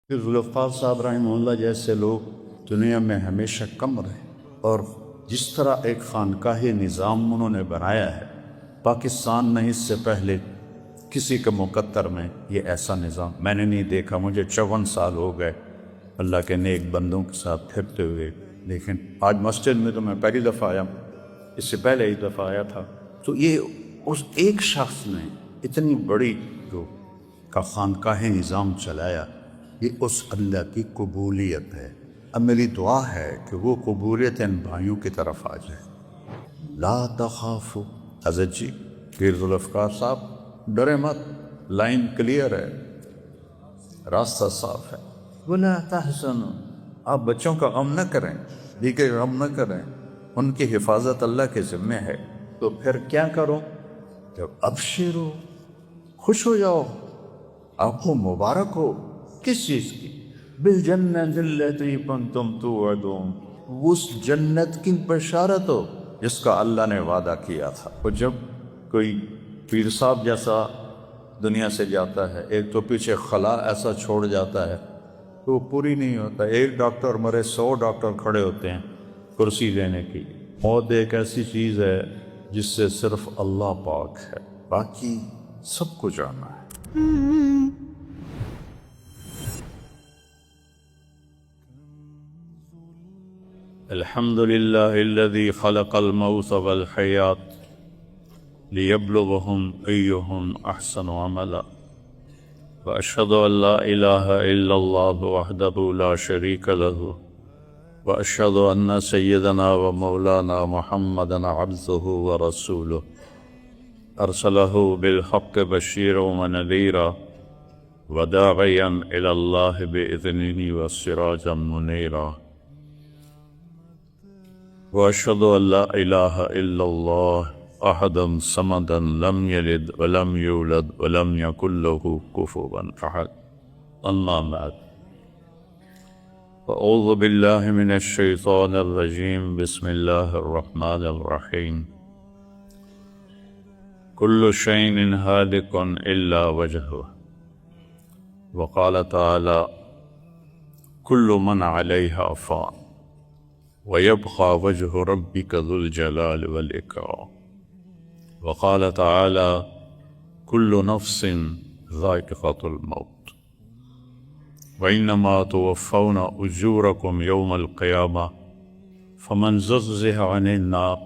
کہ ذوالفقار صاحب رحمہ اللہ جیسے لوگ دنیا میں ہمیشہ کم رہے، اور جس طرح ایک خانقاہ نظام انہوں نے بنایا ہے پاکستان میں اس سے پہلے کسی کے مقدر میں یہ ایسا نظام میں نے نہیں دیکھا۔ مجھے 54 سال ہو گئے اللہ کے نیک بندوں کے ساتھ پھرتے ہوئے، لیکن آج مسجد میں تو میں پہلی دفعہ آیا، اس سے پہلے ایک دفعہ آیا تھا۔ تو یہ اس ایک شخص نے اتنی بڑی جو کا خانقاہ نظام چلایا، یہ اس اللہ کی قبولیت ہے۔ اب میری دعا ہے کہ وہ قبولیت ان بھائیوں کی طرف آ جائے۔ لا تخافوا، حضرت جی پیر ذوالفقار صاحب ڈرے مت، لائن کلیئر ہے، راستہ صاف ہے۔ ولا تحزنوا، آپ بچوں کا غم نہ کریں، دیگر غم نہ کریں، ان کی حفاظت اللہ کے ذمہ ہے۔ تو پھر کیا کرو؟ جب ابشرو، خوش ہو جاؤ، آپ کو مبارک ہو۔ کس چیز کی؟ بالجنت التی کنتم توعدون، اس جنت کی بشارت ہو جس کا اللہ نے وعدہ کیا تھا۔ اور جب کوئی پیر صاحب جیسا دنیا سے جاتا ہے، ایک تو پیچھے خلا ایسا چھوڑ جاتا ہے تو وہ پوری نہیں ہوتا۔ ایک ڈاکٹر مرے 100 ڈاکٹر کھڑے ہوتے ہیں کرسی دینے کی۔ موت ایک ایسی چیز ہے جس سے صرف اللہ پاک ہے، باقی سب کو جانا ہے۔ الحمد للہ الذی خلق الموت والحیات لیبلوہم ایہم احسن عملا، واشہد ان لا الہ الا اللہ وحدہ لا شریک لہ، واشہد ان سیدنا و مولانا محمدا عبدہ ورسولہ، ارسلہ بالحق بشیرا ونذیرا وداعیا الی اللہ باذنہ وسراجا منیرا، واشہد ان لا الہ الا اللہ احدا صمدا لم یلد ولم یولد ولم یکن له کفوا احد، اما بعد، اعوذ باللہ من الشیطان الرجیم، بسم اللہ الرحمن الرحیم، کل شیء ہالک الا وجہہ، وقال تعالی کل من علیہا فان، وَيَبْقَى وَجْهُ رَبِّكَ ذُو الْجَلَالِ وَالْإِكْرَامِ، وقال تعالى كل نفس ذائقة الموت، وإنما توفون أجوركم يوم القيامة، فمن زحزح عن النار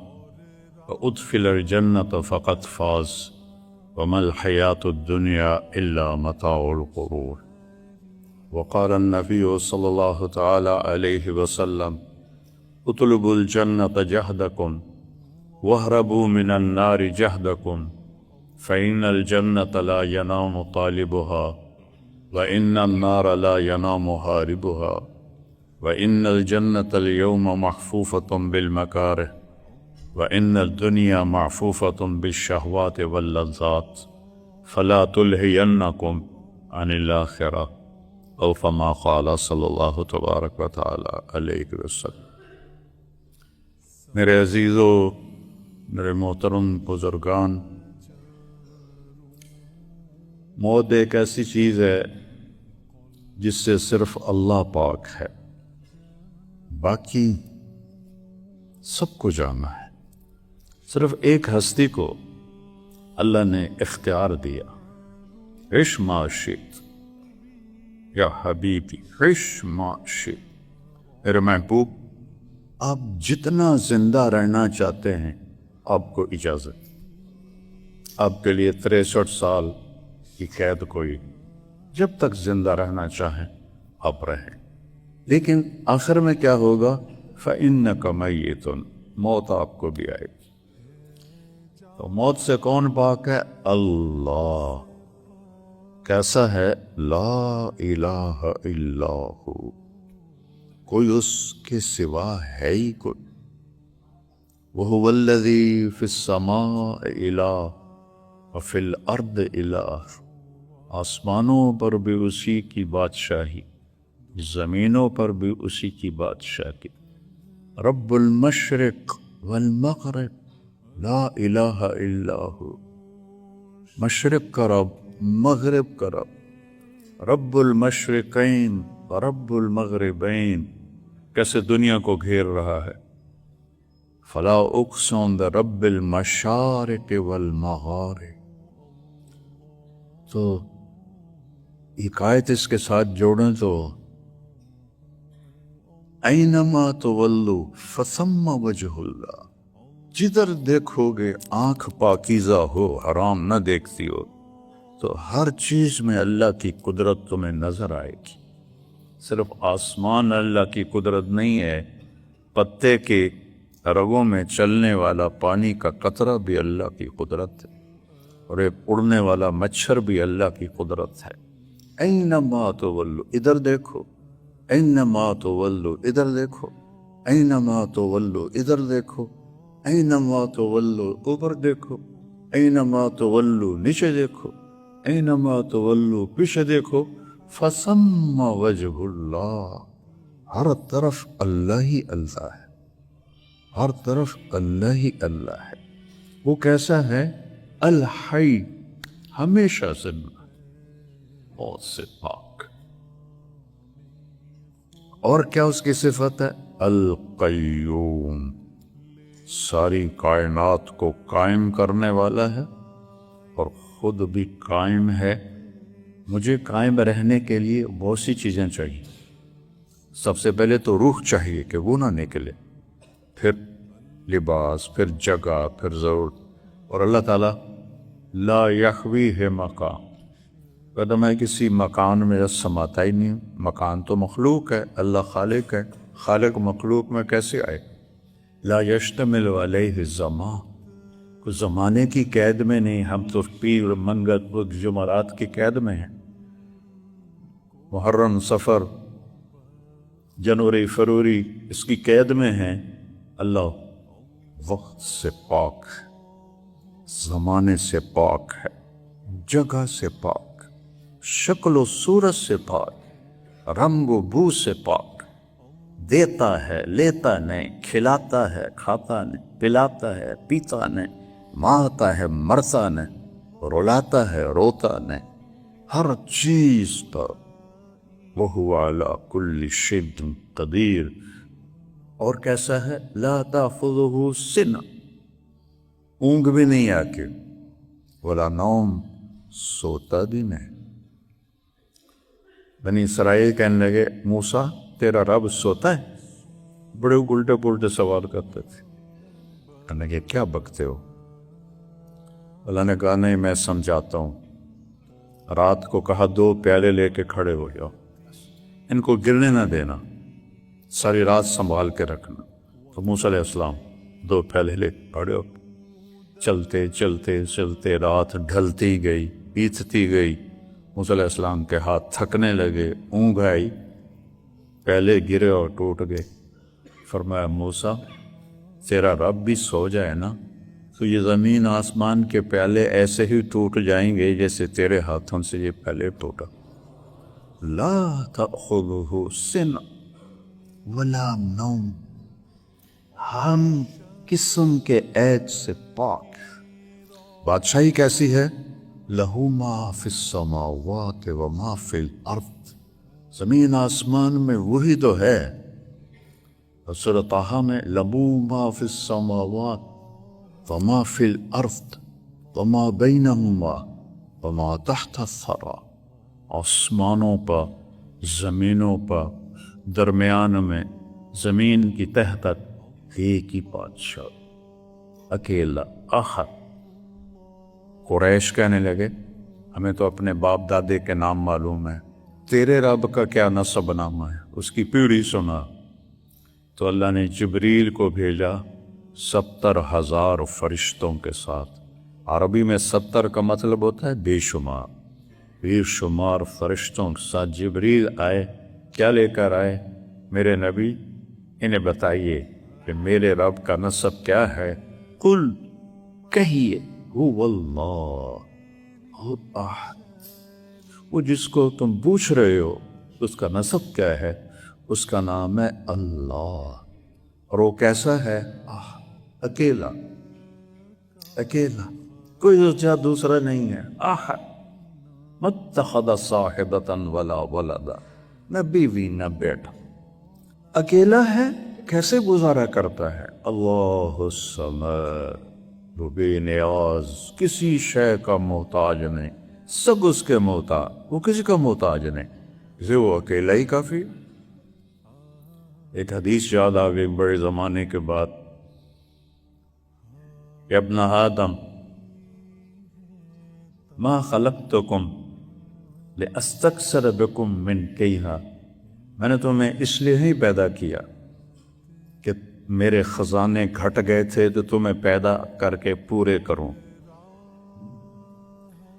وأدخل الجنة فقد فاز، وما الحياة الدنيا إلا متاع الغرور، وقال النبي صلى الله تعالى عليه وسلم اطلبوا الجنة جهدكم واهربوا من النار جهدكم، فإن الجنة لا ينام طالبها وإن النار لا ينام هاربها، وإن الجنة اليوم محفوفة بالمكاره وإن الدنيا معفوفة بالشهوات واللذات، فلا تلهينكم عن الآخرة، أو كما قال صلى الله تبارك وتعالى عليه وسلم۔ میرے عزیزو، میرے محترم بزرگان، موت ایک ایسی چیز ہے جس سے صرف اللہ پاک ہے، باقی سب کو جانا ہے۔ صرف ایک ہستی کو اللہ نے اختیار دیا، عش ما شئت یا حبیبی، عش ما شئت، میرے محبوب آپ جتنا زندہ رہنا چاہتے ہیں آپ کو اجازت، آپ کے لیے 63 سال کی قید کوئی، جب تک زندہ رہنا چاہیں آپ رہیں، لیکن آخر میں کیا ہوگا؟ فَإِنَّكَ مَيِّتٌ، موت آپ کو بھی آئے گی۔ تو موت سے کون پاک ہے؟ اللہ۔ کیسا ہے؟ لا الہ الا ہو، کوئی اس کے سوا ہے ہی کوئی۔ وَهُوَ الَّذِي فِي السَّمَاءِ إِلَٰهٌ وَفِي الْأَرْضِ إِلَٰهٌ، آسمانوں پر بھی اسی کی بادشاہی، زمینوں پر بھی اسی کی بادشاہی۔ رب المشرق والمغرب لا الہ الا ہو، مشرق کا رب، مغرب کا رب، رب المشرقین و رب المغربین کیسے دنیا کو گھیر رہا ہے. فلا اقسم برب المشارق والمغارب. تو ایک آیت اس کے ساتھ جوڑیں تو اینما تولوا فثم وجہ اللہ. جدھر دیکھو گے آنکھ پاکیزہ ہو، حرام نہ دیکھتی ہو، تو ہر چیز میں اللہ کی قدرت تمہیں نظر آئے گی. صرف آسمان اللہ کی قدرت نہیں ہے، پتے کے رگوں میں چلنے والا پانی کا قطرہ بھی اللہ کی قدرت ہے، اور ایک اڑنے والا مچھر بھی اللہ کی قدرت ہے. اینما تولوا، ادھر دیکھو، اینما تولوا، ادھر دیکھو، اینما تولوا، ادھر دیکھو، اینما تولوا، اوپر دیکھو، اینما تولوا، نیچے دیکھو، اینما تولوا، پیچھے دیکھو. فثم وجہ اللہ، ہر طرف اللہ ہی اللہ ہے، ہر طرف اللہ ہی اللہ ہے. وہ کیسا ہے؟ الحی، ہمیشہ زندہ، موت سے پاک. اور کیا اس کی صفت ہے؟ القیوم، ساری کائنات کو قائم کرنے والا ہے اور خود بھی قائم ہے. مجھے قائم رہنے کے لیے بہت سی چیزیں چاہیے. سب سے پہلے تو روح چاہیے کہ وہ نہ نکلے، پھر لباس، پھر جگہ، پھر ضرورت. اور اللہ تعالیٰ لا یخویہ مقام، کہتا میں کسی مکان میں سماتا ہی نہیں ہوں. مکان تو مخلوق ہے، اللہ خالق ہے، خالق مخلوق میں کیسے آئے؟ لا یشتمل علیہ الزمان، کوئی زمانے کی قید میں نہیں. ہم تو پیر، منگت، بدھ، جمعرات کی قید میں ہیں. محرم، سفر، جنوری، فروری اس کی قید میں ہیں. اللہ وقت سے پاک، زمانے سے پاک ہے، جگہ سے پاک، شکل و صورت سے پاک، رنگ و بو سے پاک. دیتا ہے، لیتا نہیں، کھلاتا ہے، کھاتا نہیں، پلاتا ہے، پیتا نہیں، مارتا ہے، مرتا نہیں، رلاتا ہے، روتا نہیں. ہر چیز پر وَهُوَ عَلَى كُلِّ شَيْءٍ قدیر. اور کیسا ہے؟ لا تأخذه سنة، اونگ بھی نہیں آتی، ولا نوم، سوتا بھی نہیں. بنی اسرائیل کہنے لگے موسیٰ تیرا رب سوتا ہے؟ بڑے الٹے پلٹے سوال کرتے تھے. کہنے لگے کیا بکتے ہو؟ اللہ نے کہا نہیں، میں سمجھاتا ہوں. رات کو کہا 2 پیالے لے کے کھڑے ہو جاؤ، ان کو گرنے نہ دینا، ساری رات سنبھال کے رکھنا. تو موسیٰ علیہ السلام 2 پیالے لے کے کھڑے ہو. چلتے چلتے چلتے رات ڈھلتی گئی، بیتتی گئی. موسیٰ علیہ السلام کے ہاتھ تھکنے لگے، اونگ آئی، پیالے گرے اور ٹوٹ گئے. فرمایا موسیٰ تیرا رب بھی سو جائے نا تو یہ زمین آسمان کے پیالے ایسے ہی ٹوٹ جائیں گے جیسے تیرے ہاتھوں سے یہ پیالے ٹوٹا. لا تأخذہ سنہ ولا نوم، ہم قسم کے عیب سے پاک. بادشاہی کیسی ہے؟ لہو ما فی السماوات وما فی الارض، زمین آسمان میں وہی تو ہے. سورۃ طٰہٰ میں لہو ما فی السماوات وما فی الارض وما بینہما وما تحت الثری، آسمانوں پر، زمینوں پر، درمیان میں، زمین کی تہ تک ایک ہی بادشاہ، اکیلا، احد. قریش کہنے لگے ہمیں تو اپنے باپ دادے کے نام معلوم ہے، تیرے رب کا کیا نسب نامہ ہے، اس کی پیڑھی سنا. تو اللہ نے جبریل کو بھیجا 70,000 فرشتوں کے ساتھ. عربی میں 70 کا مطلب ہوتا ہے بے شمار، بے شمار فرشتوں کے ساتھ جبریل آئے. کیا لے کر آئے؟ میرے نبی انہیں بتائیے کہ میرے رب کا نسب کیا ہے. قل، کہیے، هو اللہ احد، وہ جس کو تم پوچھ رہے ہو اس کا نسب کیا ہے، اس کا نام ہے اللہ. اور وہ کیسا ہے؟ اکیلا، اکیلا، کوئی دوسرا نہیں ہے. احد، متخذ صاحبۃ ولا ولدا، نہ بیوی نہ بیٹا، اکیلا ہے، کیسے گزارا کرتا ہے؟ اللہ الصمد، وہ بے نیاز، کسی شے کا محتاج نہیں، سب اس کے محتاج، وہ کسی کا محتاج نہیں، اسے وہ اکیلا ہی کافی۔ ایک حدیث یاد آ گئی بڑے زمانے کے بعد کہ ابن آدم ما خلقتکم لأستکثر بکم من کیہا، میں نے تمہیں اس لیے ہی پیدا کیا کہ میرے خزانے گھٹ گئے تھے تو تمہیں پیدا کر کے پورے کروں،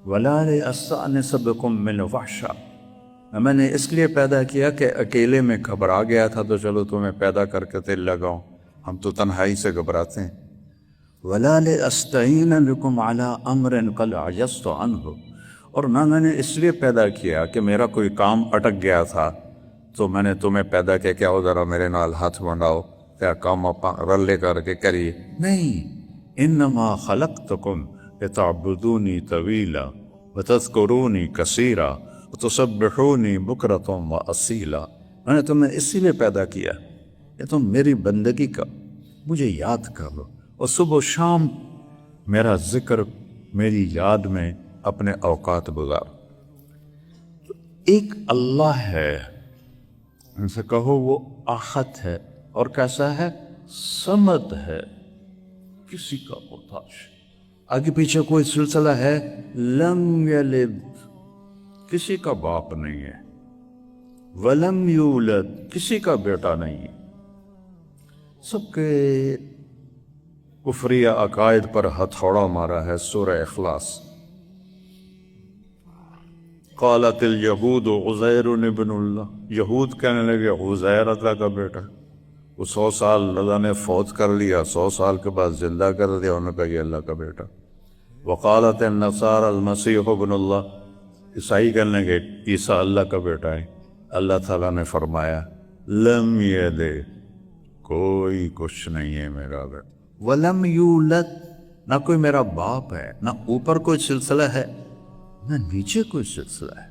وَلَا لِأَسْتَأْنِسَ بِكُم مِّنْ وَحْشًا، میں نے اس لیے پیدا کیا کہ اکیلے میں گھبرا گیا تھا تو چلو تمہیں پیدا کر کے دل لگاؤں، ہم تو تنہائی سے گھبراتے ہیں، وَلَا لِأَسْتَعِينَ بِكُمْ عَلَىٰ أَمْرٍ قَدْ عَجَزْتُ عَنْهُ، اور نہ میں نے اس لیے پیدا کیا کہ میرا کوئی کام اٹک گیا تھا تو میں نے تمہیں پیدا کیا کہ آؤ ذرا میرے نال ہاتھ بناؤ، کیا کام رلے کر کے کریے، نہیں، انما خلقتکم لتعبدونی طویلا وتذکرونی کثیرا وتسبحونی بکرۃ واصیلا، میں نے تمہیں اسی لیے پیدا کیا کہ تم میری بندگی کا مجھے یاد کرو اور صبح و شام میرا ذکر میری یاد میں اپنے اوقات گزار۔ ایک اللہ ہے، ان سے کہو وہ احد ہے، اور کیسا ہے؟ صمد ہے، کسی کا محتاج، آگے پیچھے کوئی سلسلہ ہے، لم یلد، کسی کا باپ نہیں ہے، ولم یولد، کسی کا بیٹا نہیں ہے، سب کے کفریہ عقائد پر ہتھوڑا مارا ہے۔ سورہ اخلاص، قالت الیہود عزیر ابن اللہ، یہود کہنے لگے عزیر اللہ کا بیٹا، وہ 100 سال اللہ نے فوت کر لیا، 100 سال کے بعد زندہ کر دیا، انہوں نے کہا یہ اللہ کا بیٹا۔ وقالت النصارى المسیح ابن اللہ، عیسائی کہنے لگے عیسیٰ اللہ کا بیٹا ہے۔ اللہ تعالیٰ نے فرمایا لم یلد، کوئی کچھ نہیں ہے میرا بیٹا، ولم یولد، نہ کوئی میرا باپ ہے، نہ اوپر کوئی سلسلہ ہے نہ نیچے کوئی سلسلہ ہے،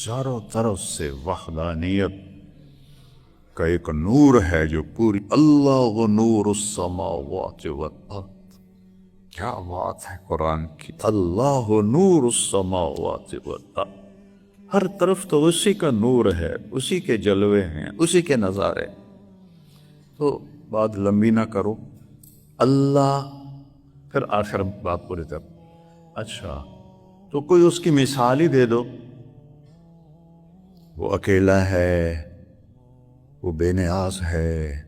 چاروں طرف سے وحدانیت کا ایک نور ہے جو پوری، اللہ نور السماوات والارض، کیا بات ہے قرآن کی، اللہ نور السماوات والارض، ہر طرف تو اسی کا نور ہے، اسی کے جلوے ہیں، اسی کے نظارے۔ تو بات لمبی نہ کرو، اللہ، پھر آخر بات پوری کر، اچھا تو کوئی اس کی مثال ہی دے دو، وہ اکیلا ہے، وہ بے نیاز ہے،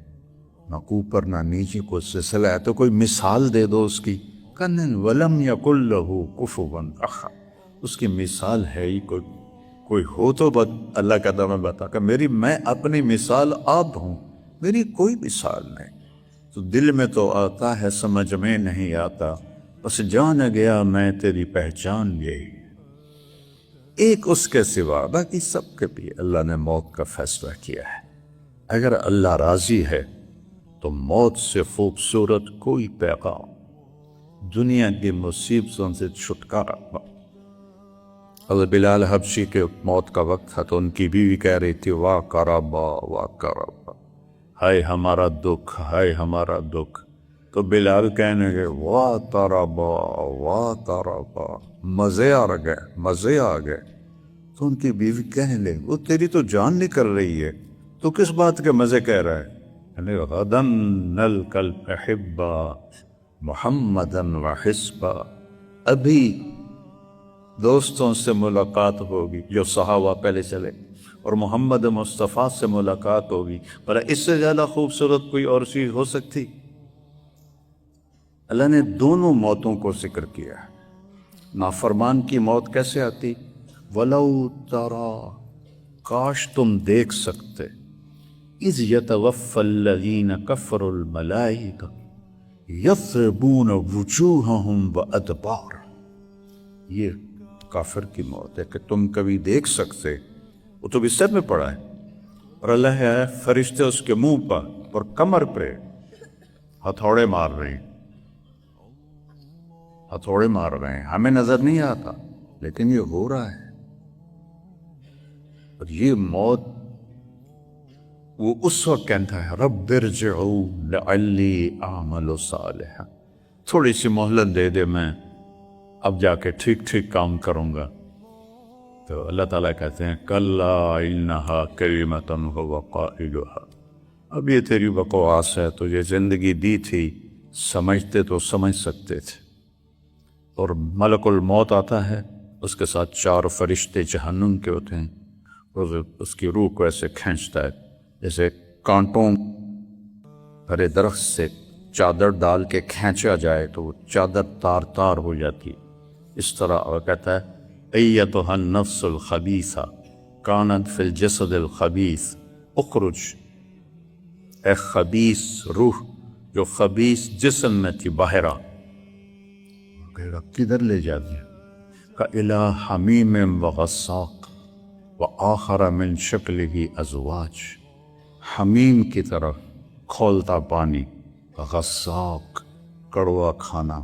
نہ اوپر نہ نیچے کوئی سلسلہ ہے، تو کوئی مثال دے دو اس کی، کن ولم یکن لہ کفوا احد، اس کی مثال ہے ہی کوئی ہو تو اللہ کا دم بتا کہ میں اپنی مثال آپ ہوں، میری کوئی مثال نہیں، تو دل میں تو آتا ہے سمجھ میں نہیں آتا، بس جان گیا میں تیری پہچان یہی، ایک اس کے سوا، باقی سب کے بھی اللہ نے موت کا فیصلہ کیا ہے۔ اگر اللہ راضی ہے تو موت سے خوبصورت کوئی پیغام، دنیا کی مصیبتوں سے چھٹکارا۔ حضرت بلال حبشی کے موت کا وقت تھا تو ان کی بیوی کہہ رہی تھی واہ کربا واہ کربا، ہائے ہمارا دکھ، ہائے ہمارا دکھ، تو بلال کہنے گے واہ تربا واہ تربا، مزے آ گئے، مزے آ گئے۔ تو ان کی بیوی کہنے لگی وہ تیری تو جان نکل رہی ہے، تو کس بات کے مزے کہہ رہا ہے؟ غداً نلقى الأحبة محمدا وحزبا، ابھی دوستوں سے ملاقات ہوگی جو صحابہ پہلے چلے، اور محمد مصطفیٰ سے ملاقات ہوگی، پر اس سے زیادہ خوبصورت کوئی اور چیز ہو سکتی؟ اللہ نے دونوں موتوں کو ذکر کیا ہے۔ نافرمان کی موت کیسے آتی؟ وَلَوْ تَرَى، کاش تم دیکھ سکتے، اِذْ يَتَوَفَّى الَّذِينَ كَفَرُوا الْمَلَائِكَةُ يَضْرِبُونَ وُجُوهَهُمْ وَأَدْبَارَهُمْ، یہ کافر کی موت ہے کہ تم کبھی دیکھ سکتے، وہ تو بستر میں پڑا ہے اور اللہ ہے فرشتے اس کے منہ پر اور کمر پہ ہتھوڑے مار رہے ہیں، ہتھوڑے مار رہے ہیں، ہمیں نظر نہیں آتا لیکن یہ ہو رہا ہے۔ اور یہ موت وہ اس وقت کہتا ہے رب ارجعون لعلی اعمل صالحا، تھوڑی سی مہلت دے دے، میں اب جا کے ٹھیک ٹھیک کام کروں گا. تو اللہ تعالیٰ کہتے ہیں کلا انہا کلمۃ ھو قائلھا، اب یہ تیری بکواس ہے، تو یہ زندگی دی تھی، سمجھتے تو سمجھ سکتے تھے. اور ملک الموت آتا ہے، اس کے ساتھ 4 فرشتے جہنم کے ہوتے ہیں، اور اس کی روح کو ایسے کھینچتا ہے جیسے کانٹوں بھرے درخت سے چادر ڈال کے کھینچا جائے تو وہ چادر تار تار ہو جاتی. اس طرح وہ کہتا ہے ایتھا النفس الخبیثہ کانت فی الجسد الخبیث اخرج، اے خبیث روح جو خبیث جسم میں تھی باہر آ. کدھر لے جاتی ہے؟ کإلی حمیم وغساق وآخر من شکلہ ازواج، حمیم کی طرف کھولتا پانی، غساق کڑوا کھانا،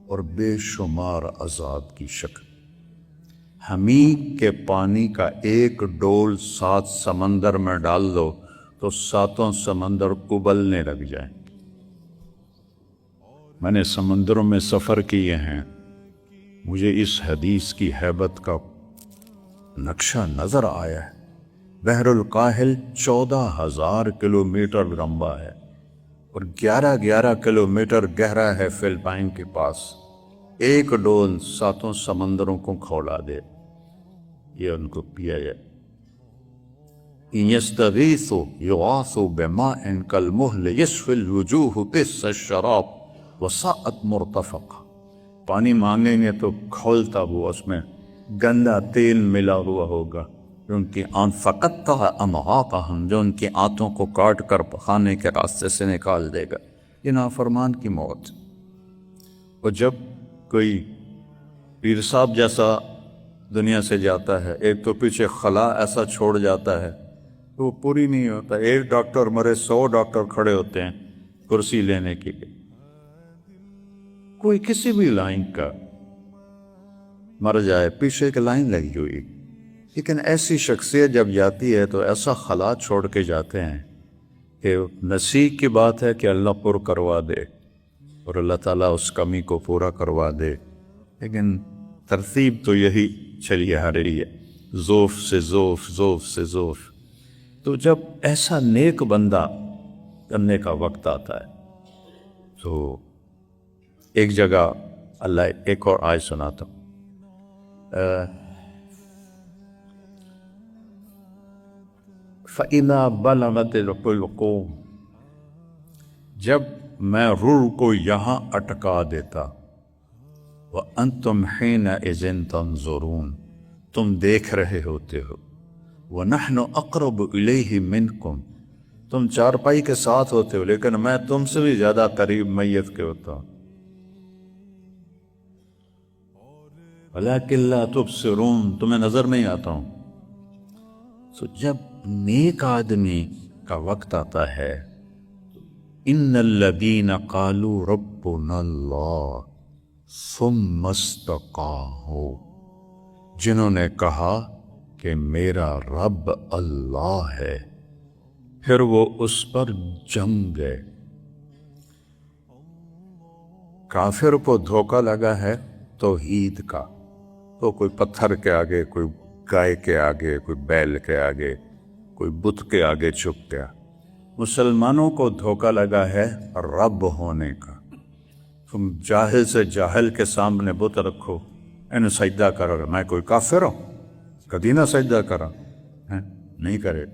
اور بے شمار عذاب کی شکل. حمیم کے پانی کا ایک ڈول 7 سمندر میں ڈال دو تو 7 سمندر ابلنے لگ جائیں. میں نے سمندروں میں سفر کیے ہیں، مجھے اس حدیث کی ہیبت کا نقشہ نظر آیا ہے. بحر الکاہل 14,000 کلومیٹر لمبا ہے اور 11 کلومیٹر گہرا ہے فلپائن کے پاس. ایک ڈول 7 سمندروں کو کھولا دے، یہ ان کو پیا جائے. ان یستغیثوا یغاثوا بماء کالمہل یشفی الوجوہ بئس الشراب وساءت مرتفقا، پانی مانگیں گے تو کھولتا ہوا اس میں گندا تیل ملا ہوا ہوگا، جو ان کی فقط امعاقہم، جو ان کی آنتوں کو کاٹ کر پخانے کے راستے سے نکال دے گا. یہ نافرمان کی موت. اور جب کوئی پیر صاحب جیسا دنیا سے جاتا ہے، ایک تو پیچھے خلا ایسا چھوڑ جاتا ہے تو وہ پوری نہیں ہوتا. ایک ڈاکٹر مرے 100 ڈاکٹر کھڑے ہوتے ہیں کرسی لینے کے لیے. کوئی کسی بھی لائن کا مر جائے، پیچھے کی لائن لگی ہوئی. لیکن ایسی شخصیت جب جاتی ہے تو ایسا خلا چھوڑ کے جاتے ہیں کہ نصیب کی بات ہے کہ اللہ پر کروا دے اور اللہ تعالیٰ اس کمی کو پورا کروا دے. لیکن ترتیب تو یہی چلی آ رہی ہے، ذوف سے ذوف، ذوف سے ذوف. تو جب ایسا نیک بندہ کرنے کا وقت آتا ہے تو ایک جگہ اللہ ایک اور آیت سناتا ہوں. فَإِذَا بَلَغَتِ الْحُلْقُومَ، جب میں روح کو یہاں اٹکا دیتا، وَأَنْتُمْ حِينَئِذٍ تَنْظُرُونَ، تم دیکھ رہے ہوتے ہو، وَنَحْنُ أَقْرَبُ إِلَيْهِ مِنْكُمْ، تم چارپائی کے ساتھ ہوتے ہو لیکن میں تم سے بھی زیادہ قریب میت کے ہوتا ہوں. وَلَكِنْ لَا تُبْصِرُونَ، تمہیں نظر نہیں آتا ہوں. تو جب نیک آدمی کا وقت آتا ہے، ان الذین قالوا ربنا اللہ ثم استقاموا، جنہوں نے کہا کہ میرا رب اللہ ہے، پھر وہ اس پر جم گئے. کافر کو دھوکہ لگا ہے توحید کا، تو کوئی پتھر کے آگے، کوئی گائے کے آگے، کوئی بیل کے آگے، کوئی بت کے آگے چھپ گیا. مسلمانوں کو دھوکہ لگا ہے رب ہونے کا. تم جاہل سے جاہل کے سامنے بت رکھو، انہیں سجدہ کرو گا. میں کوئی کافر ہوں؟ کبھی نہ سجدہ کرا، نہیں کرے.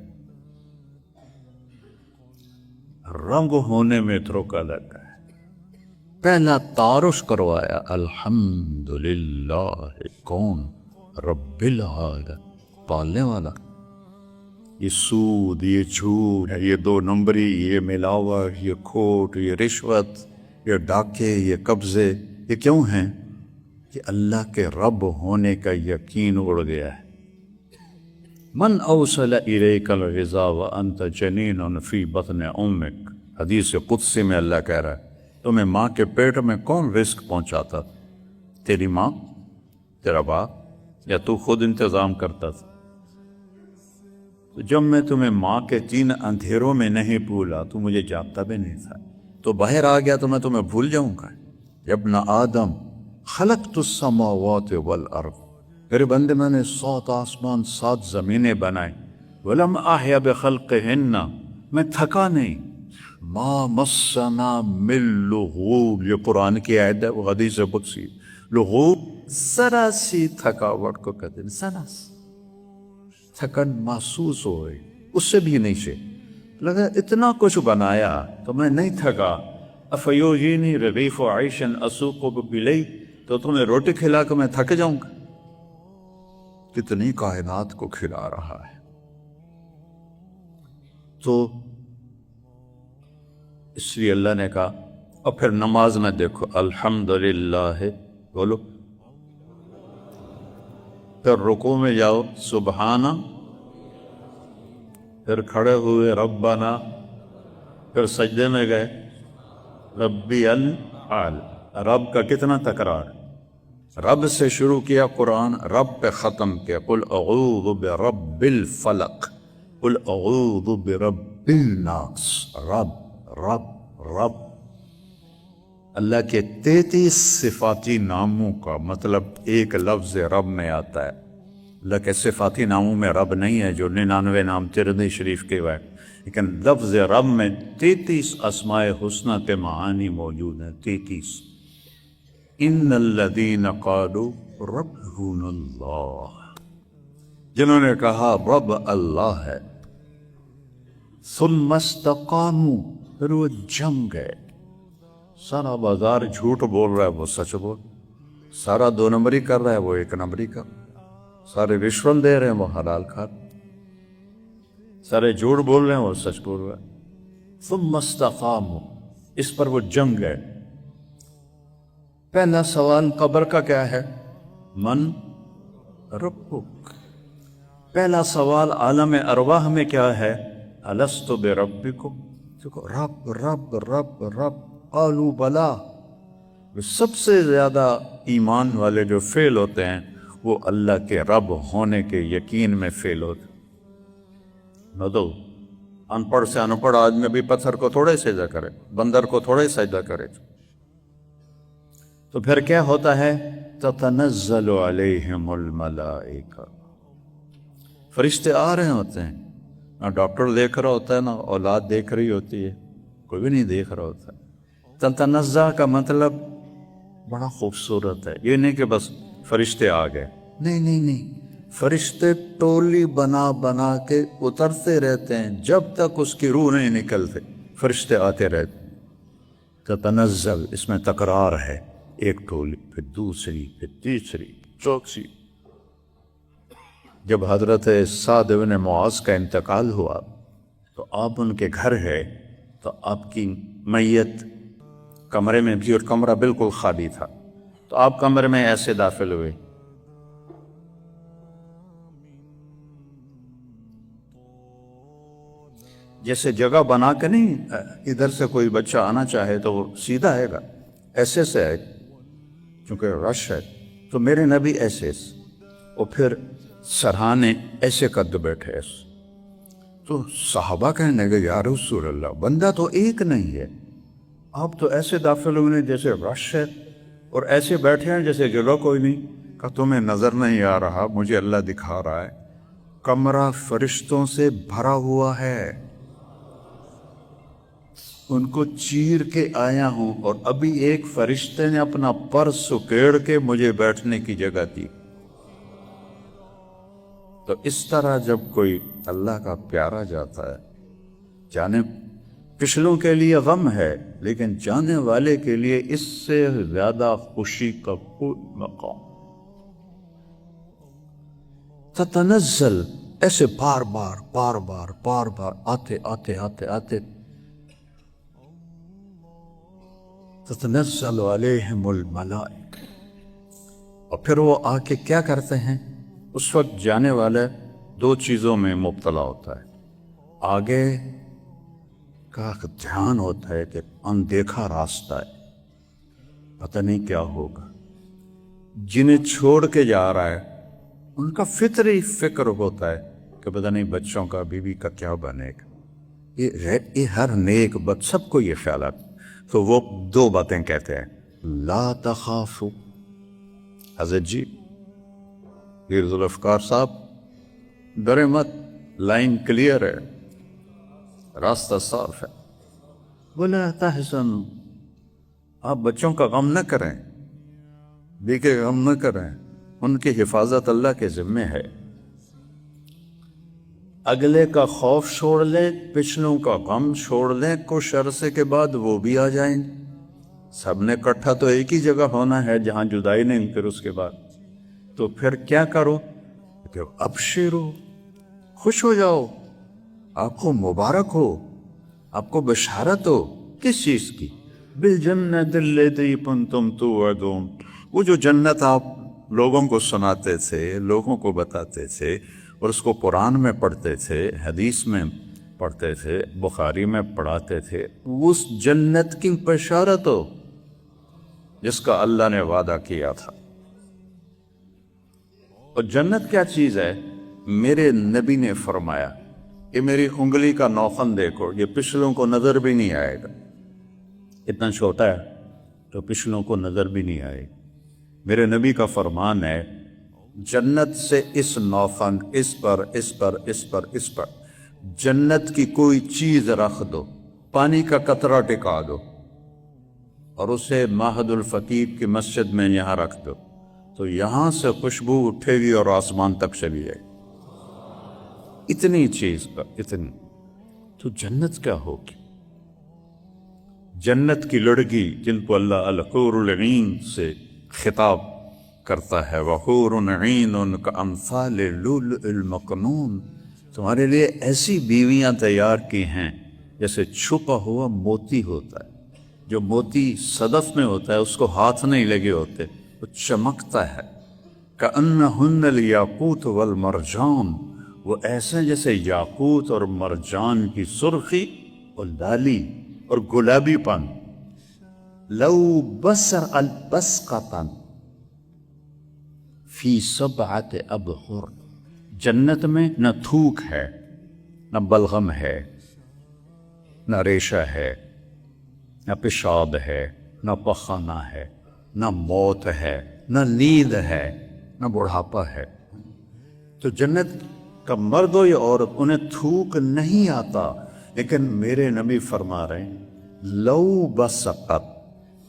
رب ہونے میں دھوکہ لگا ہے. پہلا تعارف کروایا الحمدللہ، کون؟ رب العالمین، پالنے والا. یہ سود، یہ جھوٹ، یہ 2 نمبری، یہ ملاوٹ، یہ کھوٹ، یہ رشوت، یہ ڈاکے، یہ قبضے، یہ کیوں ہیں؟ کہ اللہ کے رب ہونے کا یقین اڑ گیا ہے. من اوصل الیک الغذاء وانت جنین فی بطن امک، حدیث قدسی میں اللہ کہہ رہا ہے تمہیں ماں کے پیٹ میں کون رزق پہنچاتا؟ تیری ماں، تیرا باپ، یا تو خود انتظام کرتا تھا؟ تو جب میں تمہیں ماں کے 3 اندھیروں میں نہیں بھولا تو مجھے جانتا بھی نہیں تھا، تو باہر آ گیا تو میں تمہیں بھول جاؤں گا؟ ابن آدم خلقت السماوات والارض، میرے بندے میں نے 7 آسمان 7 زمینیں بنائیں، ولم احیا بخلقہن، میں تھکا نہیں، ما مسنا من لغوب، یہ قرآن کی آیت ہے، وہ حدیث قدسی، لغوب ذرا سی تھکاوٹ کو کہتے ہیں، ذرا سی تھکن محسوس ہوئی، اس سے بھی نہیں سے لگا اتنا کچھ بنایا تو میں نہیں تھکا، افیوجینی رغیف عیشن اسوق بلی، تو تمہیں روٹی کھلا کے میں تھک جاؤں گا؟ کتنی کائنات کو کھلا رہا ہے۔ تو اس لیے اللہ نے کہا، اور پھر نماز میں دیکھو الحمدللہ بولو، پھر رکوع میں جاؤ سبحانہ، پھر کھڑے ہوئے ربنا، پھر سجدے میں گئے ربی العال، رب کا کتنا تکرار، رب سے شروع کیا قرآن، رب پہ ختم کیا، قل اعوذ برب الفلق، قل اعوذ برب الناس، رب رب رب۔ اللہ کے 33 صفاتی ناموں کا مطلب ایک لفظ رب میں آتا ہے۔ اللہ کے صفاتی ناموں میں رب نہیں ہے جو 99 نام ترمذی شریف کے ہوئے، لیکن لفظ رب میں 33 اسماء حسنہ کے معانی موجود ہیں، 33۔ ان الذین قالوا ربنا اللہ، جنہوں نے کہا رب اللہ ہے، ثم استقاموا، پھر وہ جم گئے۔ سارا بازار جھوٹ بول رہا ہے، وہ سچ بول، سارا 2 نمبری کر رہا ہے، وہ 1 نمبری کر، سارے رشوت دے رہے ہیں، وہ حلال کھا، سارے جھوٹ بول رہے ہیں، وہ سچ بول رہا ہے۔ ثم استقاموا، اس پر وہ جم گئے۔ پہلا سوال قبر کا کیا ہے؟ من ربک۔ پہلا سوال عالم ارواح میں کیا ہے؟ الست بربکم، دیکھو رب رب رب رب، قالوا بلا۔ سب سے زیادہ ایمان والے جو فیل ہوتے ہیں وہ اللہ کے رب ہونے کے یقین میں فیل ہوتے ہیں۔ نہ تو ان پڑھ سے ان پڑھ آدمی بھی پتھر کو تھوڑے سجدہ کرے، بندر کو تھوڑے سجدہ کرے، تو پھر کیا ہوتا ہے؟ تتنزل علیہم الملائکہ، فرشتے آ رہے ہوتے ہیں، نہ ڈاکٹر دیکھ رہا ہوتا ہے، نہ اولاد دیکھ رہی ہوتی ہے، کوئی بھی نہیں دیکھ رہا ہوتا ہے۔ تتنزل کا مطلب بڑا خوبصورت ہے، یہ نہیں کہ بس فرشتے آ گئے، نہیں نہیں نہیں، فرشتے ٹولی بنا بنا کے اترتے رہتے ہیں جب تک اس کی روح نہیں نکلتے، فرشتے آتے رہتے ہیں۔ تتنزل، اس میں تکرار ہے، ایک ٹولی، پھر دوسری، پھر تیسری، چوتھی۔ جب حضرت سعد بن معاذ کا انتقال ہوا تو آپ ان کے گھر ہے، تو آپ کی میت کمرے میں بھی، اور کمرہ بالکل خالی تھا، تو آپ کمرے میں ایسے داخل ہوئے، جیسے جگہ بنا کے نہیں، ادھر سے کوئی بچہ آنا چاہے تو وہ سیدھا آئے گا، ایسے سے آئے، چونکہ رش ہے، تو میرے نبی ایسے، اور پھر سرہانے ایسے قد بیٹھے ایسے۔ تو صحابہ کہنے لگے یا رسول اللہ، بندہ تو ایک نہیں ہے، آپ تو ایسے داخل ہوئے جیسے رش ہے، اور ایسے بیٹھے ہیں جیسے جگہ کوئی نہیں۔ کہ تمہیں نظر نہیں آ رہا، مجھے اللہ دکھا رہا ہے، کمرہ فرشتوں سے بھرا ہوا ہے، ان کو چیر کے آیا ہوں، اور ابھی ایک فرشتے نے اپنا پر سکیڑ کے مجھے بیٹھنے کی جگہ دی۔ تو اس طرح جب کوئی اللہ کا پیارا جاتا ہے، جانے پچھلوں کے لیے غم ہے، لیکن جانے والے کے لیے اس سے زیادہ خوشی کا کوئی مقام۔ تتنزل، ایسے بار بار بار بار بار بار آتے آتے آتے آتے، تتنزل علیہم الملائکہ، اور پھر وہ آ کے کیا کرتے ہیں؟ اس وقت جانے والے 2 چیزوں میں مبتلا ہوتا ہے، آگے کا دھیان ہوتا ہے کہ اندیکھا راستہ ہے، پتہ نہیں کیا ہوگا، جنہیں چھوڑ کے جا رہا ہے ان کا فطری فکر ہوتا ہے کہ پتہ نہیں بچوں کا بیوی کا کیا بنے گا. یہ ہر نیک بد سب کو یہ خیالات. تو وہ دو باتیں کہتے ہیں, لا تخافوا. حضرت جی پیر ذوالفقار صاحب ڈرے مت, لائن کلیئر ہے, راستہ صاف ہے. ولا تحزنوا, آپ بچوں کا غم نہ کریں, بیوی کے غم نہ کریں, ان کی حفاظت اللہ کے ذمے ہے. اگلے کا خوف چھوڑ لیں, پچھلوں کا غم چھوڑ لیں, کچھ عرصے کے بعد وہ بھی آ جائیں. سب نے اکٹھا تو ایک ہی جگہ ہونا ہے جہاں جدائی نہیں. پھر اس کے بعد تو پھر کیا کرو کہ ابشرو, خوش ہو جاؤ, آپ کو مبارک ہو, آپ کو بشارت ہو. کس چیز کی؟ بالجنت التی کنتم توعدون. وہ جو جنت آپ لوگوں کو سناتے تھے, لوگوں کو بتاتے تھے, اور اس کو قرآن میں پڑھتے تھے, حدیث میں پڑھتے تھے, بخاری میں پڑھاتے تھے, اس جنت کی بشارت ہو جس کا اللہ نے وعدہ کیا تھا. اور جنت کیا چیز ہے؟ میرے نبی نے فرمایا کہ میری انگلی کا نوخن دیکھو, یہ پچھلوں کو نظر بھی نہیں آئے گا. اتنا چھوٹا ہے تو پچھلوں کو نظر بھی نہیں آئے گا. میرے نبی کا فرمان ہے, جنت سے اس نوخن, اس پر, اس پر, اس پر, اس پر, جنت کی کوئی چیز رکھ دو, پانی کا قطرہ ٹکا دو, اور اسے معہد الفقید کی مسجد میں یہاں رکھ دو, تو یہاں سے خوشبو اٹھے گی اور آسمان تک چلی جائے گی. اتنی چیز کا, اتنی. تو جنت کیا ہوگی؟ جنت کی لڑکی جن کو اللہ الحور العین سے خطاب کرتا ہے, وحور عین کامثال اللؤلؤ المکنون, تمہارے لیے ایسی بیویاں تیار کی ہیں جیسے چھپا ہوا موتی ہوتا ہے. جو موتی صدف میں ہوتا ہے اس کو ہاتھ نہیں لگے ہوتے, وہ چمکتا ہے. کأنہن الیاقوت والمرجان, وہ ایسے جیسے یاقوت اور مرجان کی سرخی اور لالی اور گلابی پن. لو بسر البسقطن فی سبعۃ ابحر, جنت میں نہ تھوک ہے, نہ بلغم ہے, نہ ریشہ ہے, نہ پیشاب ہے, نہ پخانہ ہے, نہ موت ہے, نہ نیند ہے, نہ بڑھاپا ہے. تو جنت کا مرد ہو یا عورت انہیں تھوک نہیں آتا. لیکن میرے نبی فرما رہے ہیں, لو بسقط,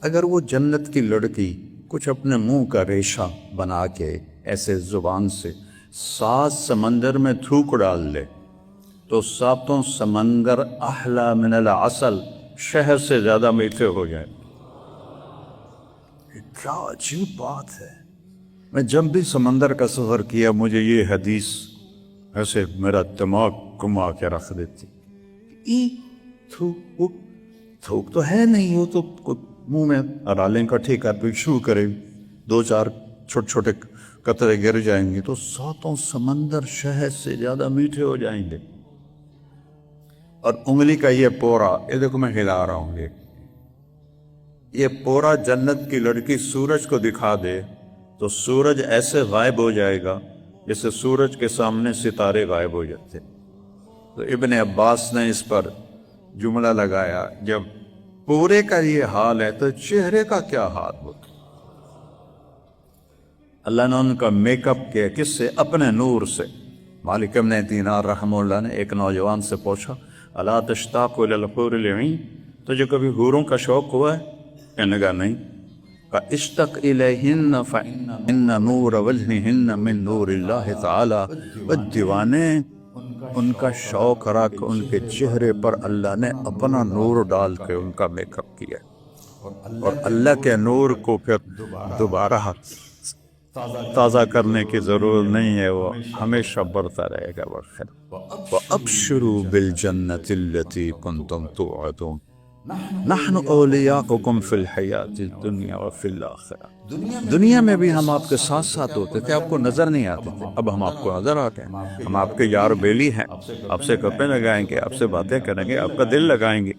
اگر وہ جنت کی لڑکی کچھ اپنے منہ کا ریشہ بنا کے ایسے زبان سے 7 سمندر میں تھوک ڈال لے تو 7 سمندر احلی من العسل, شہد سے زیادہ میٹھے ہو جائیں. کیا عجیب بات ہے. میں جب بھی سمندر کا سفر کیا مجھے یہ حدیث ایسے میرا دماغ گما کے رکھ دیتی. تھوک تو ہے نہیں, وہ تو منہ میں رالیں کٹھی کر پہ شروع کرے, 2-4 چھوٹے چھوٹے قطرے گر جائیں گے تو 7 سمندر شہد سے زیادہ میٹھے ہو جائیں گے. اور انگلی کا یہ پورا, یہ دیکھو میں ہلا رہا ہوں, یہ پورا جنت کی لڑکی سورج کو دکھا دے تو سورج ایسے غائب ہو جائے گا جیسے سورج کے سامنے ستارے غائب ہو جاتے. تو ابن عباس نے اس پر جملہ لگایا, جب پورے کا یہ حال ہے تو چہرے کا کیا حال ہوتا. اللہ نے ان کا میک اپ کیا, کس سے؟ اپنے نور سے. مالک ابن دینار رحمہ اللہ نے ایک نوجوان سے پوچھا, الا تشتاق الی الحور العین, تجھے کبھی حوروں کا شوق ہوا ہے؟ کہنے لگا نہیں. اشتق الیہن فإن نور وجہہن من نور اللہ تعالی. والدیوانے ان کا شوق رکھ, ان کے چہرے پر اللہ نے اپنا نور ڈال کے ان کا میک اپ کیا, اور اللہ کے نور کو پھر دوبارہ تازہ کرنے کی ضرورت نہیں ہے, وہ ہمیشہ بڑھتا رہے گا. وَأَبْشِرُوا بِالْجَنَّةِ الَّتِي كُنْتُمْ تُوعَدُونَ نحن اولیاؤکم فی الحیات الدنیا وفی الآخرہ. دنیا میں بھی ہم آپ کے ساتھ ساتھ ہوتے تھے, آپ کو نظر نہیں آتے تھے, اب ہم آپ کو نظر آتے ہیں. ہم آپ کے یار بیلی ہیں, آپ سے گپیں لگائیں گے, آپ سے باتیں کریں گے, آپ کا دل لگائیں گے.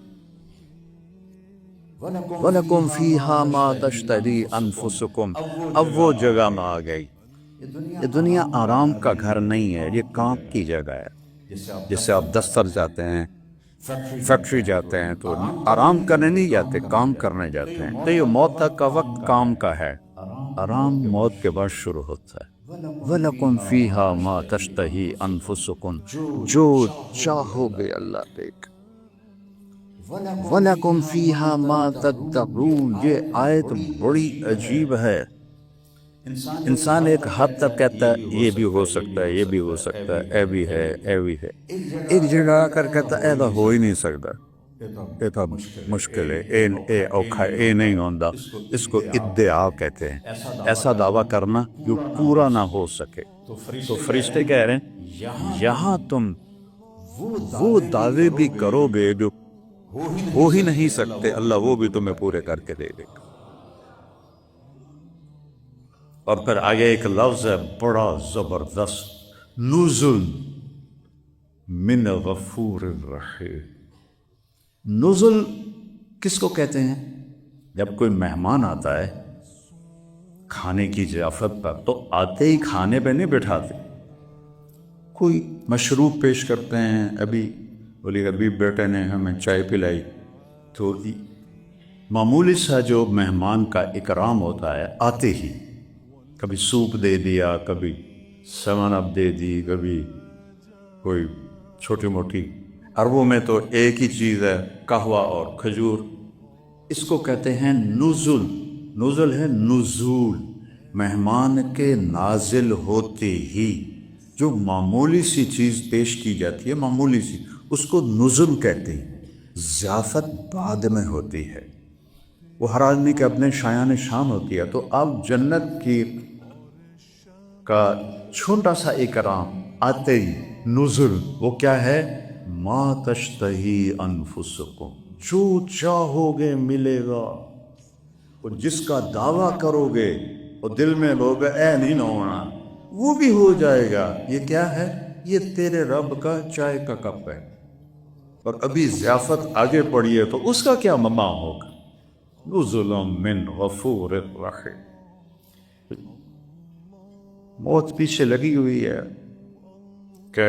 وَلَكُمْ فِيهَا مَا تَشْتَهِي أَنفُسُكُمْ, اب وہ جگہ میں آ گئی یہ دنیا آرام کا گھر نہیں ہے، یہ کام کی جگہ ہے۔ جیسے آپ دفتر جاتے ہیں، فیکٹری جاتے ہیں تو آرام کرنے نہیں جاتے، کام کرنے جاتے ہیں۔ تو یہ موت تک کا وقت کام کا ہے، آرام موت کے بعد شروع ہوتا ہے۔ وَلَكُمْ فِيهَا مَا تَشْتَهِي أَنفُسُكُمْ، جو چاہو گے اللہ دیکھ۔ وَلَكُمْ فِيهَا مَا تَدَّعُونَ، یہ آیت بڑی عجیب ہے۔ انسان ایک حد تک کہتا ہے یہ بھی ہو سکتا ہے، یہ بھی ہو سکتا ہے، اے بھی ہے، اے بھی ہے۔ ایک جگہ آ کر کہتا ہے ایسا ہو ہی نہیں سکتا، یہ تو مشکل ہے، اے اوکھا ہے، اے نہیں ہوتا۔ اس کو ادعا کہتے ہیں، ایسا دعویٰ کرنا جو پورا نہ ہو سکے۔ تو فرشتے کہہ رہے ہیں یہاں تم وہ دعوے بھی کرو گے جو ہو ہی نہیں سکتے، اللہ وہ بھی تمہیں پورے کر کے دے گا۔ اور پھر آگے ایک لفظ ہے بڑا زبردست، نزل من غفور الرحیم۔ نزل کس کو کہتے ہیں؟ جب کوئی مہمان آتا ہے کھانے کی ضیافت پر تو آتے ہی کھانے پہ نہیں بٹھاتے، کوئی مشروب پیش کرتے ہیں۔ ابھی بیٹے نے ہمیں چائے پلائی تو معمولی سا جو مہمان کا اکرام ہوتا ہے، آتے ہی کبھی سوپ دے دیا، کبھی سیون اپ دے دی، کبھی کوئی چھوٹی موٹی۔ عربوں میں تو ایک ہی چیز ہے، قہوہ اور کھجور۔ اس کو کہتے ہیں نزل۔ نزل ہے نزول، مہمان کے نازل ہوتے ہی جو معمولی سی چیز پیش کی جاتی ہے، معمولی سی، اس کو نزل کہتے ہیں۔ ضیافت بعد میں ہوتی ہے، وہ ہر آدمی کے اپنے شایان شان ہوتی ہے۔ تو آپ جنت کی کا چھوٹا سا اکرام آتے ہی نزل، وہ کیا ہے؟ ما تشتہی انفسکم، جو چاہو گے ملے گا، اور جس کا دعویٰ کرو گے اور دل میں لوگ اے نہیں نہ ہونا، وہ بھی ہو جائے گا۔ یہ کیا ہے؟ یہ تیرے رب کا چائے کا کپ ہے، اور ابھی ضیافت آگے پڑی ہے تو اس کا کیا مما ہوگا؟ نزل من غفور الرحیم۔ موت پیچھے لگی ہوئی ہے کہ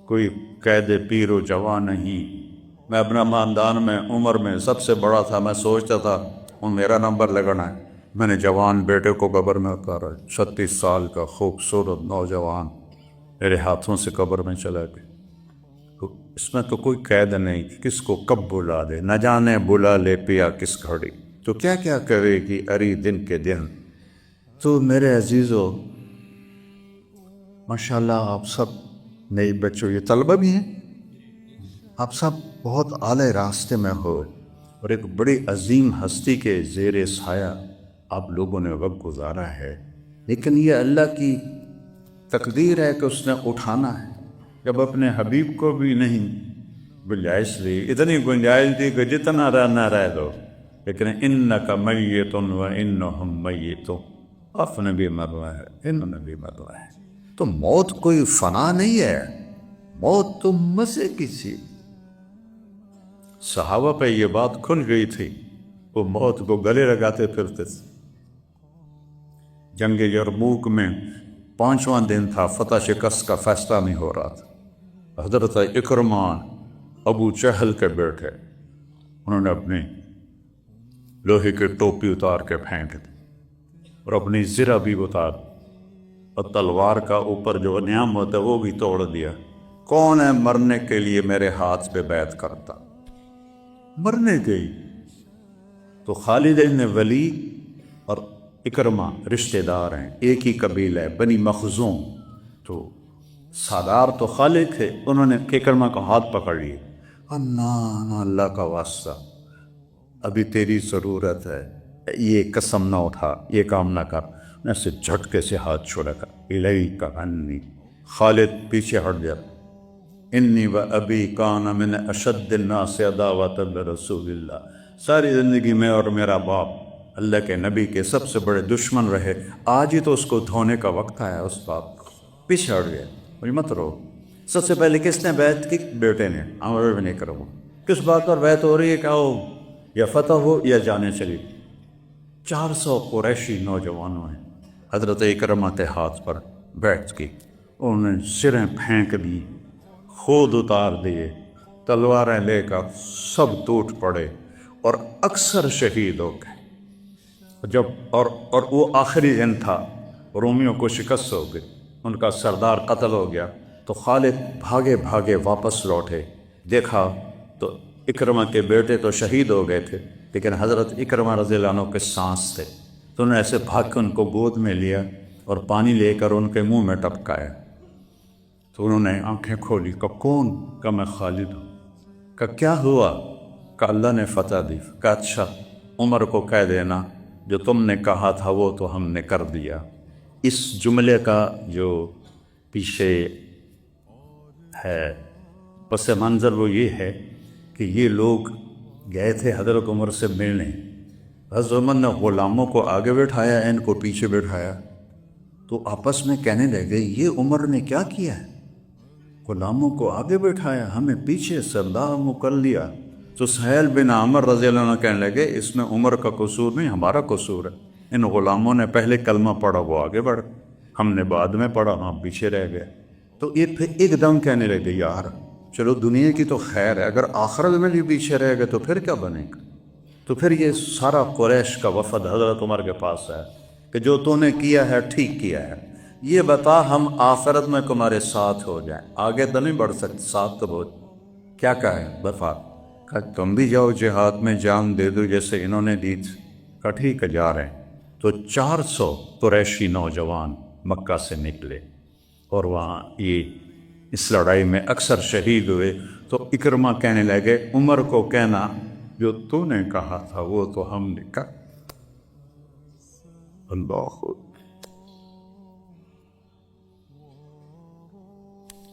کوئی قید پیر و جوان نہیں۔ میں اپنا خاندان میں عمر میں سب سے بڑا تھا، میں سوچتا تھا میرا نمبر لگنا ہے۔ میں نے جوان بیٹے کو قبر میں اتارا، 36 سال کا خوبصورت نوجوان میرے ہاتھوں سے قبر میں چلا گیا۔ اس میں تو کوئی قید نہیں، کس کو کب بلا دے، نہ جانے بلا لے پیا کس گھڑی، تو کیا کیا کرے گی اری دن کے دن۔ تو میرے عزیزو، ماشاءاللہ آپ سب نئے بچوں، یہ طلبہ بھی ہیں، آپ سب بہت اعلی راستے میں ہو، اور ایک بڑی عظیم ہستی کے زیر سایہ آپ لوگوں نے وقت گزارا ہے۔ لیکن یہ اللہ کی تقدیر ہے کہ اس نے اٹھانا ہے۔ جب اپنے حبیب کو بھی نہیں گنجائش دی، اتنی گنجائش دی کہ جتنا رہنا رہ دو، لیکن انک میت و انہم میتون، آپ نے بھی مرنا ہے، انہوں نے بھی مرنا ہے۔ تو موت کوئی فنا نہیں ہے، موت تو مزے کی چیز۔ صحابہ پہ یہ بات کھل گئی تھی، وہ موت کو گلے لگاتے پھرتے تھے۔ جنگ یرموک میں 5واں دن تھا، فتح شکست کا فیصلہ نہیں ہو رہا تھا۔ حضرت اکرمہ ابو جہل کے بیٹے، انہوں نے اپنی لوہے کی ٹوپی اتار کے پھینک دی اور اپنی زرہ بھی اتار، اور تلوار کا اوپر جو نیام ہوتا ہے وہ بھی توڑ دیا۔ کون ہے مرنے کے لیے میرے ہاتھ پہ بیعت کرتا؟ مرنے گئی تو خالد بن ولید اور اکرمہ رشتہ دار ہیں، ایک ہی قبیلہ ہے، بنی مخزوم۔ تو سردار تو خالد تھے، انہوں نے اکرمہ کا ہاتھ پکڑ لیے، اللہ اللہ کا واسطہ، ابھی تیری ضرورت ہے، یہ قسم نہ اٹھا، یہ کام نہ کر۔ ایسے جھٹکے سے ہاتھ چھوڑا کر، الیک انی، خالد پیچھے ہٹ گیا۔ انی و ابی کان من اشد الناس عداوۃ لرسول اللہ، ساری زندگی میں اور میرا باپ اللہ کے نبی کے سب سے بڑے دشمن رہے، آج ہی تو اس کو دھونے کا وقت آیا۔ اس باپ کو پیچھے ہٹ گیا، مجھے مت رو۔ سب سے پہلے کس نے بیعت کی؟ بیٹے نے، عمر بن اکرمہ۔ کس بات پر بیعت ہو رہی ہے؟ کہ ہو یا فتح ہو یا جانے چلی۔ 400 قریشی نوجوانوں ہیں، حضرت اکرمہ کے ہاتھ پر بیٹھ کی، انہوں نے سریں پھینک دی، خود اتار دیے، تلواریں لے کر سب ٹوٹ پڑے اور اکثر شہید ہو گئے۔ اور وہ آخری دن تھا، رومیوں کو شکست ہو گئی، ان کا سردار قتل ہو گیا، تو خالد بھاگے بھاگے واپس لوٹے، دیکھا تو اکرمہ کے بیٹے تو شہید ہو گئے تھے، لیکن حضرت اکرمہ رضی اللہ عنہ کے سانس تھے، تو انہوں نے ایسے بھاگ کے ان کو گود میں لیا اور پانی لے کر ان کے منہ میں ٹپکایا، تو انہوں نے آنکھیں کھولی، کہا کون؟ کہا میں خالد ہوں۔ کہا کیا ہوا؟ کہا اللہ نے فتح دی۔ کہا اچھا، عمر کو کہہ دینا جو تم نے کہا تھا وہ تو ہم نے کر دیا۔ اس جملے کا جو پیچھے ہے پس منظر وہ یہ ہے کہ یہ لوگ گئے تھے حضرت عمر سے ملنے، حضرت عمر نے غلاموں کو آگے بٹھایا، ان کو پیچھے بٹھایا، تو آپس میں کہنے لگے یہ عمر نے کیا کیا ہے، غلاموں کو آگے بٹھایا، ہمیں پیچھے سردار کر لیا۔ تو سہیل بن عامر رضی اللہ عنہ کہنے لگے اس میں عمر کا قصور نہیں، ہمارا قصور ہے، ان غلاموں نے پہلے کلمہ پڑھا، وہ آگے بڑھ، ہم نے بعد میں پڑھا، ہم پیچھے رہ گئے۔ تو یہ پھر ایک دم کہنے لگے یار چلو دنیا کی تو خیر ہے، اگر آخرت میں بھی پیچھے رہ گئے تو پھر کیا بنے گا؟ تو پھر یہ سارا قریش کا وفد حضرت عمر کے پاس ہے کہ جو تو نے کیا ہے ٹھیک کیا ہے، یہ بتا ہم آخرت میں تمہارے ساتھ ہو جائیں، آگے تو نہیں بڑھ سکتے، ساتھ تو بہت کیا کہا ہے بفا، کہا تم بھی جاؤ جہاد میں جان دے دو جیسے انہوں نے دی تھی، کہا ٹھیک ہے جا رہے ہیں۔ تو 400 قریشی نوجوان مکہ سے نکلے اور وہاں یہ اس لڑائی میں اکثر شہید ہوئے۔ تو اکرمہ کہنے لگے عمر کو کہنا جو تو نے کہا تھا وہ تو ہم نے کہا۔ اللہ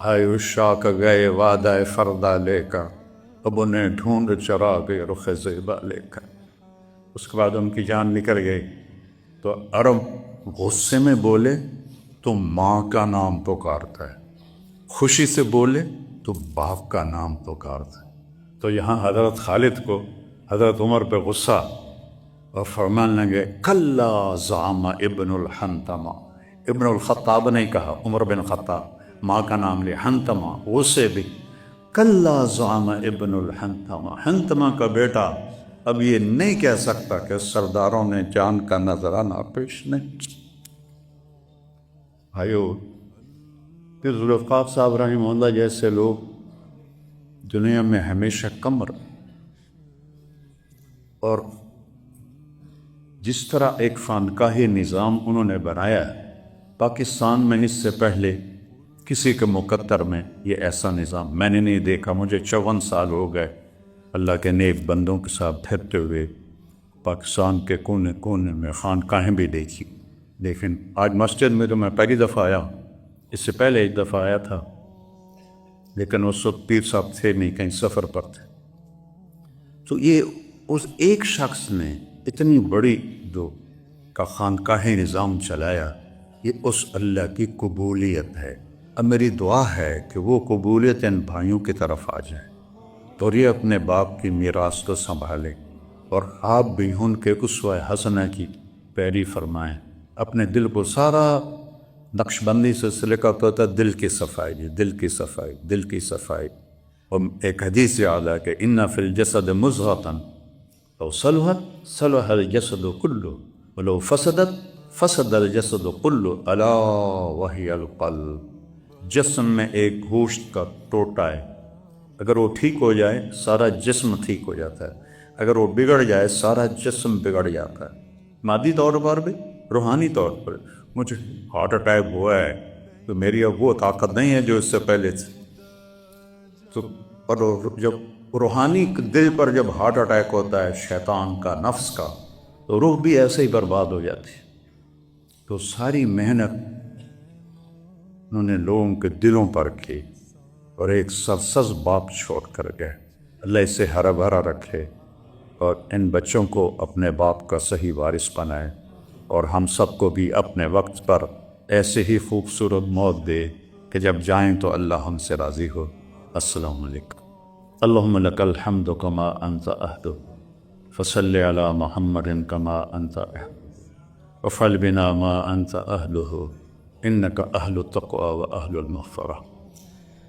آئے عشاق گئے وعدہ فردہ لے کر، اب انہیں ڈھونڈ چرا گئے رخ زیبا لے کر۔ اس کے بعد ان کی جان نکل گئی تو عرب غصے میں بولے تو ماں کا نام پکارتا ہے، خوشی سے بولے تو باپ کا نام پکارتا ہے۔ تو یہاں حضرت خالد کو حضرت عمر پہ غصہ اور فرمانے لگے کلا زعم ابن الحنتمہ، ابن الخطاب نہیں کہا، عمر بن خطاب، ماں کا نام لے، حنتمہ، غصے بھی، کلا زعم ابن الحنتمہ، حنتمہ کا بیٹا اب یہ نہیں کہہ سکتا کہ سرداروں نے جان کا نذرانہ پیش نہیں۔ بھائیو، کہ ذوالفقار صاحب رحمہ اللہ جیسے لوگ دنیا میں ہمیشہ کم رہے، اور جس طرح ایک خانقاہی نظام انہوں نے بنایا ہے، پاکستان میں اس سے پہلے کسی کے مقدر میں یہ ایسا نظام میں نے نہیں دیکھا۔ مجھے 54 سال ہو گئے اللہ کے نیک بندوں کے ساتھ پھرتے ہوئے، پاکستان کے کونے کونے میں خانقاہیں بھی دیکھی، لیکن آج مسجد میں تو میں پہلی دفعہ آیا، اس سے پہلے ایک دفعہ آیا تھا، لیکن اس وقت پیر صاحب تھے نہیں، کہیں سفر پر تھے۔ تو یہ اس ایک شخص نے اتنی بڑی جو کا خانقاہی نظام چلایا، یہ اس اللہ کی قبولیت ہے۔ اب میری دعا ہے کہ وہ قبولیت ان بھائیوں کی طرف آ جائے اور یہ اپنے باپ کی میراث کو سنبھالے، اور آپ بھی ان کے اسوہ حسنہ کی پیروی فرمائیں، اپنے دل کو سارا نقش بندی سلسلے کا پتہ دل کی صفائی، دل کی صفائی، دل کی صفائی۔ اور ایک حدیث یاد ہے کہ ان فی الجسد مضغۃ لو صلحت صلح الجسد کلہ ولو فسدت فسد الجسد کلہ الا وہی القلب۔ جسم میں ایک گوشت کا ٹوٹا ہے، اگر وہ ٹھیک ہو جائے سارا جسم ٹھیک ہو جاتا ہے، اگر وہ بگڑ جائے سارا جسم بگڑ جاتا ہے، مادی طور پر بھی روحانی طور پر۔ مجھے ہارٹ اٹیک ہوا ہے تو میری اب وہ طاقت نہیں ہے جو اس سے پہلے تھی، تو اور جب روحانی دل پر جب ہارٹ اٹیک ہوتا ہے شیطان کا، نفس کا، تو روح بھی ایسے ہی برباد ہو جاتی ہے۔ تو ساری محنت انہوں نے لوگوں کے دلوں پر کی اور ایک سرسبز باپ چھوڑ کر گئے۔ اللہ اسے ہرا بھرا رکھے اور ان بچوں کو اپنے باپ کا صحیح وارث بنائے، اور ہم سب کو بھی اپنے وقت پر ایسے ہی خوبصورت موت دے کہ جب جائیں تو اللہ ہم سے راضی ہو۔ السلام علیکم۔ اللہم لک الحمد کما انت اہل، فصل علی محمد کما انت اہل، وفعل بنا ما أنت أهله إنك أهل التقوى وأهل المغفرة.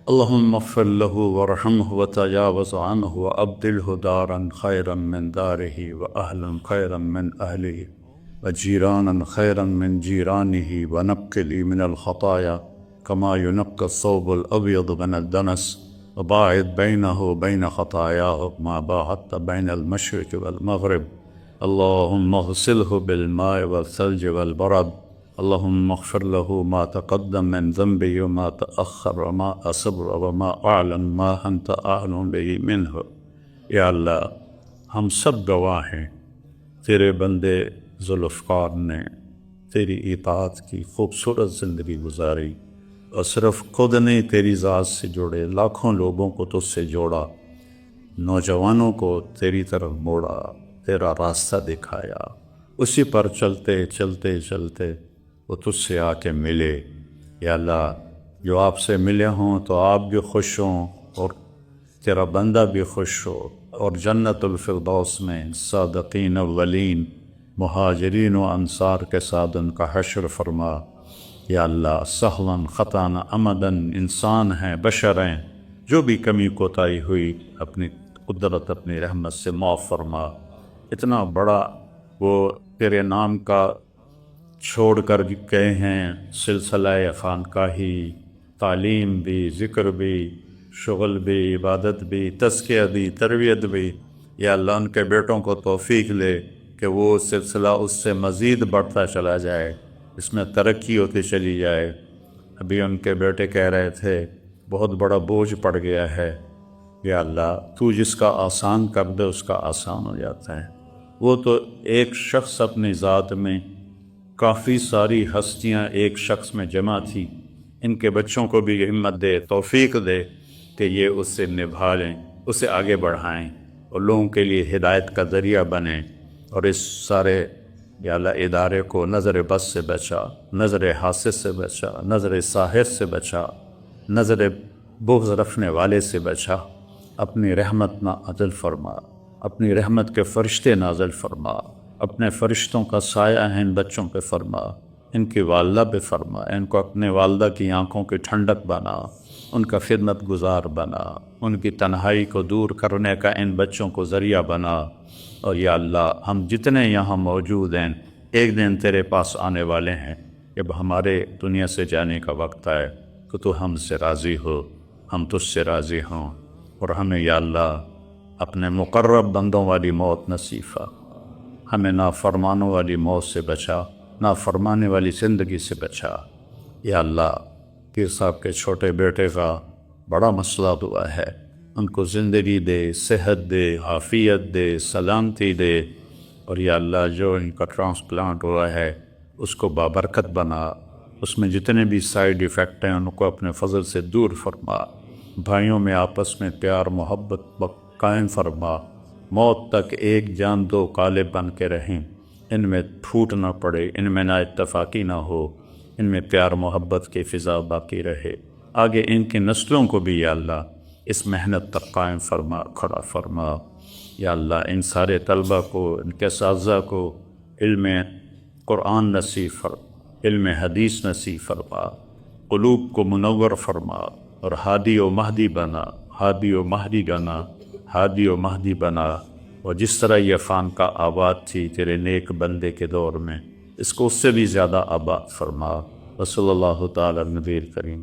اللهم اغفر له وارحمه وتجاوز عنه وأبدله دارا خيرا من داره وأهلا خيرا من أهله وجيرانا خيرا من جيرانه ونقل من الخطايا كما ينقى الثوب الأبيض من الدنس وباعد بينه وبين خطاياه ما باعدت بين المشرق والمغرب. اللهم اغسله بالماء والثلج والبرد. اللهم اغفر له ما تقدم من ذنبه وما تأخر وما أسر وما أعلن ما أنت أعلم به منه. یا اللہ ہم سب گواہ ہیں تیرے بندے ذوالفقار نے تیری اطاعت کی خوبصورت زندگی گزاری اور صرف خود نے تیری ذات سے جوڑے، لاکھوں لوگوں کو تجھ سے جوڑا، نوجوانوں کو تیری طرف موڑا، تیرا راستہ دکھایا، اسی پر چلتے چلتے چلتے وہ تجھ سے آ کے ملے۔ یا اللہ جو آپ سے ملے ہوں تو آپ بھی خوش ہوں اور تیرا بندہ بھی خوش ہو، اور جنت الفردوس میں صادقین اولین مہاجرین و انصار کے ساتھ ان کا حشر فرما۔ یا اللہ سہلاً خطاً عمداً انسان ہیں، بشر ہیں، جو بھی کمی کوتاہی ہوئی اپنی قدرت اپنی رحمت سے معاف فرما۔ اتنا بڑا وہ تیرے نام کا چھوڑ کر گئے ہیں، سلسلہ خانقاہی، تعلیم بھی، ذکر بھی، شغل بھی، عبادت بھی، تزکیہ بھی، تربیت بھی۔ یا اللہ ان کے بیٹوں کو توفیق لے کہ وہ سلسلہ اس سے مزید بڑھتا چلا جائے، اس میں ترقی ہوتی چلی جائے۔ ابھی ان کے بیٹے کہہ رہے تھے بہت بڑا بوجھ پڑ گیا ہے، یا اللہ تو جس کا آسان کر دے اس کا آسان ہو جاتا ہے۔ وہ تو ایک شخص اپنی ذات میں کافی ساری ہستیاں ایک شخص میں جمع تھی، ان کے بچوں کو بھی ہمت دے، توفیق دے کہ یہ اس سے نبھا لیں، اسے آگے بڑھائیں اور لوگوں کے لیے ہدایت کا ذریعہ بنیں، اور اس سارے یا اللہ ادارے کو نظر بد سے بچا، نظر حاسد سے بچا، نظر ساحر سے بچا، نظر بغض رکھنے والے سے بچا۔ اپنی رحمت نازل فرما، اپنی رحمت کے فرشتے نازل فرما، اپنے فرشتوں کا سایہ ہے ان بچوں پہ فرما، ان کی والدہ پہ فرما، ان کو اپنے والدہ کی آنکھوں کی ٹھنڈک بنا، ان کا خدمت گزار بنا، ان کی تنہائی کو دور کرنے کا ان بچوں کو ذریعہ بنا۔ اور یا اللہ ہم جتنے یہاں موجود ہیں ایک دن تیرے پاس آنے والے ہیں، جب ہمارے دنیا سے جانے کا وقت آئے کہ تو ہم سے راضی ہو، ہم تجھ سے راضی ہوں، اور ہمیں یا اللہ اپنے مقرب بندوں والی موت نصیب فرما۔ ہمیں نافرمانوں والی موت سے بچا، نافرمانے والی زندگی سے بچا۔ یا اللہ پیر صاحب کے چھوٹے بیٹے کا بڑا مسئلہ ہوا ہے، ان کو زندگی دے، صحت دے، عافیت دے، سلامتی دے، اور یا اللہ جو ان کا ٹرانسپلانٹ ہوا ہے اس کو بابرکت بنا، اس میں جتنے بھی سائیڈ ایفیکٹ ہیں ان کو اپنے فضل سے دور فرما، بھائیوں میں آپس میں پیار محبت قائم فرما، موت تک ایک جان دو قالب بن کے رہیں، ان میں پھوٹ نہ پڑے، ان میں نا اتفاقی نہ ہو، ان میں پیار محبت کی فضا باقی رہے۔ آگے ان کی نسلوں کو بھی یا اللہ اس محنت تک قائم فرما، کھڑا فرما۔ یا اللہ ان سارے طلبہ کو، ان کے اساتذہ کو علم قرآن نصیب فرما، علم حدیث نصیب فرما، قلوب کو منور فرما، اور ہادی و مہدی بنا، ہادی و مہدی بنا، ہادی و مہدی بنا، اور جس طرح یہ خانقاہ آباد تھی تیرے نیک بندے کے دور میں، اس کو اس سے بھی زیادہ آباد فرما۔ وصلی اللہ تعالی نبی کریم۔